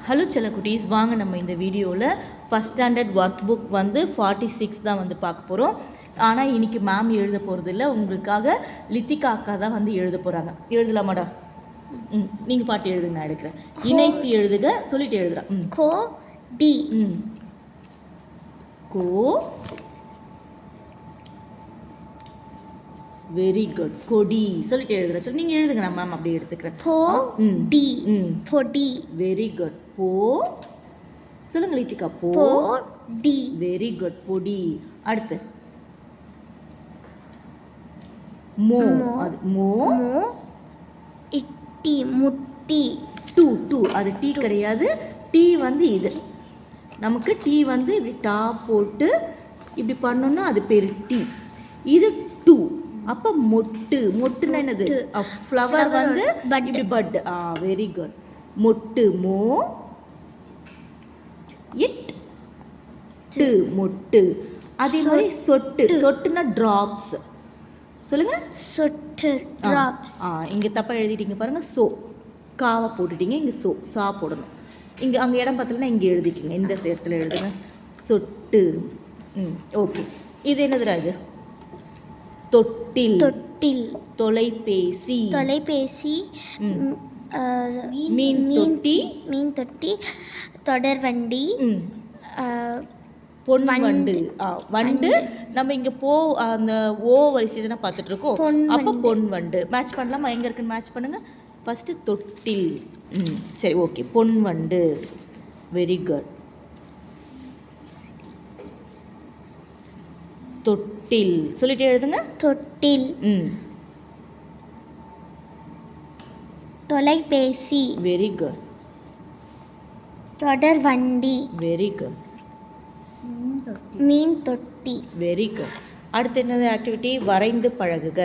Hello செல்லக்குட்டீஸ், வாங்க நம்ம இந்த வீடியோவில் ஃபஸ்ட் ஸ்டாண்டர்ட் ஒர்க் புக் வந்து 46 தான் வந்து பார்க்க போகிறோம். ஆனால் இன்றைக்கி மேம் எழுத போகிறது இல்லை, உங்களுக்காக லித்திகா அக்கா தான் வந்து எழுத போகிறாங்க. எழுதலாமாடா? நீங்கள் பாட்டு எழுதுங்க, நான் எடுக்கிறேன். இணைத்து எழுதுக, சொல்லிட்டு எழுதுகிறேன். கோ டி. கோ. Very good. கொடி சொல்லிட்டு எழுதுறேன். சரி, நீங்கள் எழுதுங்க, நான் மேம் அப்படியே எடுத்துக்கிறேன். போ டி. பொடி. Very good. போ சொல்லுங்க லித்திகா. போ டி. Very good. பொடி. அடுத்து மோ. அது மோ. இட்டி. முட்டி. டூ. டூ அது டீ கிடையாது. டீ வந்து இது நமக்கு டீ வந்து இப்படி டாப் போட்டு இப்படி பண்ணோன்னா அது பேர் டீ. இது டூ. அப்போ மொட்டு. மொட்டுன்னா என்னது? ஃப்ளவர் வந்து இப்படி பட். Very good. மொட்டு. மோ இட் டு. மொட்டு. அதே மாதிரி சொட்டு. சொட்டுன்னா ட்ராப்ஸ். சொல்லுங்க. சொட்டு. ட்ராப்ஸ். இங்கே தப்பாக எழுதிட்டீங்க பாருங்க. சோ காவை போட்டுட்டீங்க, இங்கே சோ சா போடணும். இங்கே அங்கே இடம் பார்த்தலன்னா இங்கே எழுதிக்கிங்க, இந்த இடத்துல எழுதுங்க. சொட்டு. ஓகே. இது என்னதுடா? இது தொட்டில். தொட்டில். தொலைபேசி. தொலைபேசி. மீன் தொட்டி. மீன் தொட்டி. தொடர்வண்டி. பொன் வண்டு. வண்டு நம்ம இங்கே போ அந்த ஓ வரிசை தானே பார்த்துட்டு இருக்கோம். அப்போ பொன் வண்டு மேட்ச் பண்ணலாமா? எங்கே இருக்குன்னு மேட்ச் பண்ணுங்க. ஃபஸ்ட்டு தொட்டில். சரி, ஓகே. பொன் வண்டு. Very good. தொட்டில் சொல்லிட்டு எழுதுங்க. தொட்டில். தொலைபேசி. Very good. தொடர்வண்டி. Very good. மீன் தொட்டி. Very good. அடுத்து என்னது ஆக்டிவிட்டி? வரைந்து பழகுக.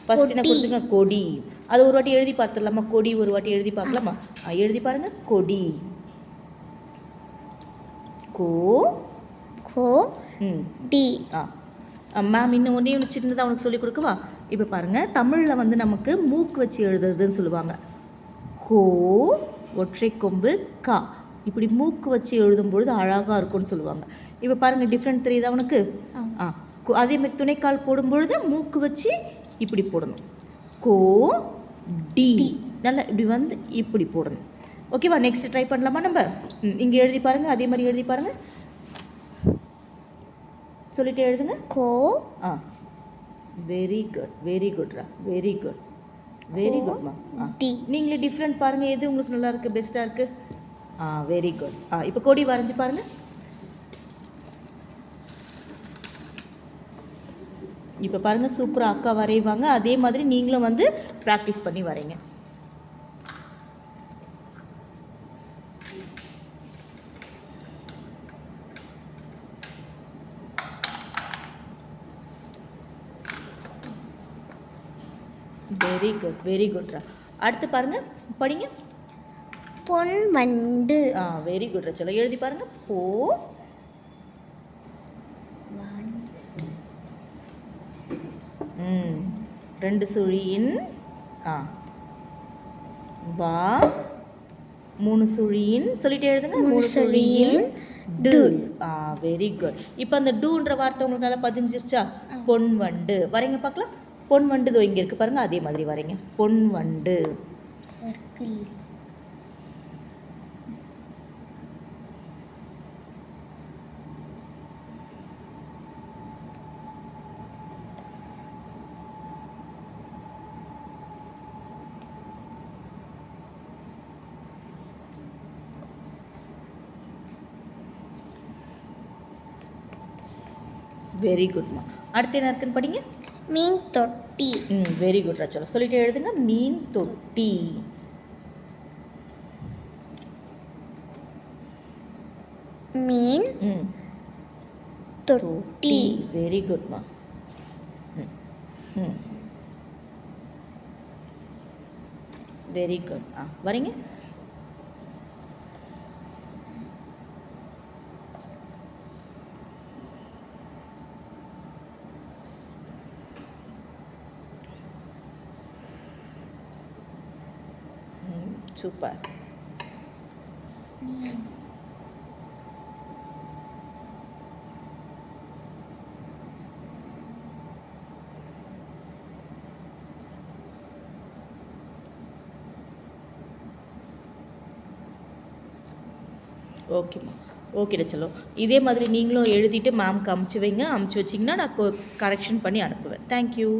ஃபர்ஸ்ட் என்ன கொடுத்துங்க? கொடி. அது ஒரு வாட்டி எழுதி பார்த்துடலாமா? கொடி ஒரு வாட்டி எழுதி பார்க்கலாமா? எழுதி பாருங்க. கொடி. கோ. கோ டி. மேம் இன்னும் ஒன்றே ஒன்று சின்னதாக அவனுக்கு சொல்லிக் கொடுக்கவா? இப்போ பாருங்கள், தமிழில் வந்து நமக்கு மூக்கு வச்சு எழுதுறதுன்னு சொல்லுவாங்க. கோ ஒற்றை கொம்பு கா, இப்படி மூக்கு வச்சு எழுதும்பொழுது அழகாக இருக்கும்னு சொல்லுவாங்க. இப்போ பாருங்கள், டிஃப்ரெண்ட் தெரியுதா அவனுக்கு? அதேமாதிரி துணைக்கால் போடும்பொழுது மூக்கு வச்சு இப்படி போடணும். கோ டி. நல்லா இப்படி வந்து இப்படி போடணும். ஓகேவா? நெக்ஸ்ட் ட்ரை பண்ணலாமா நம்ம? இங்கே எழுதி பாருங்கள், அதே மாதிரி எழுதி பாருங்கள். சொல்லிட்டு எழுதுங்க. கோ. Very good. வெரி குட்ரா. Very good. வெரி குட்மா. நீங்களே டிஃப்ரெண்ட் பாருங்கள், எது உங்களுக்கு நல்லா இருக்குது, பெஸ்ட்டாக இருக்குது? Very good. இப்போ கொடி வரைஞ்சி பாருங்கள். இப்போ பாருங்கள், சூப்பராக அக்கா வரைவாங்க. அதே மாதிரி நீங்களும் வந்து ப்ராக்டிஸ் பண்ணி வரைங்க. Very good. வெரி குட்ரா. அடுத்து பாருங்க, படிங்க. பொன் வண்டு. வெரி குட்ரா. சொல்ல எழுதி பாருங்க. போ. ரெண்டு சுழியின் வா. மூணு சுழியின் சொல்லிட்டு எழுதுங்க. மூணு சுழியின் டு. Very good. இப்போ அந்த டூன்ற வார்த்தை உங்களுக்கு நல்லா பதிஞ்சிருச்சா? பொன் வண்டு. வரைங்க பார்க்கலாம். பொன் வண்டு இதோ இங்கே இருக்குது பாருங்கள், அதே மாதிரி வரைங்க. பொன் வண்டு. சர்க்கிள். வெரி குட்மா. அடுத்து என்ன இருக்குன்னு படிங்க. மீன் தொட்டி. வெரி குட் ரச்சலா. சொல்லிட்டு எழுதுங்க. மீன் தொட்டி. மீன் தொட்டி. வெரி குட்மா. Very good. வரீங்க. சூப்பர். ஓகேம்மா. ஓகேடா செல்லம். இதே மாதிரி நீங்களும் எழுதிட்டு மேம்க்கு அமுச்சு வைங்க. அமுச்சு வச்சிங்கன்னா நான் கரெக்ஷன் பண்ணி அனுப்புவேன். தேங்க்யூ.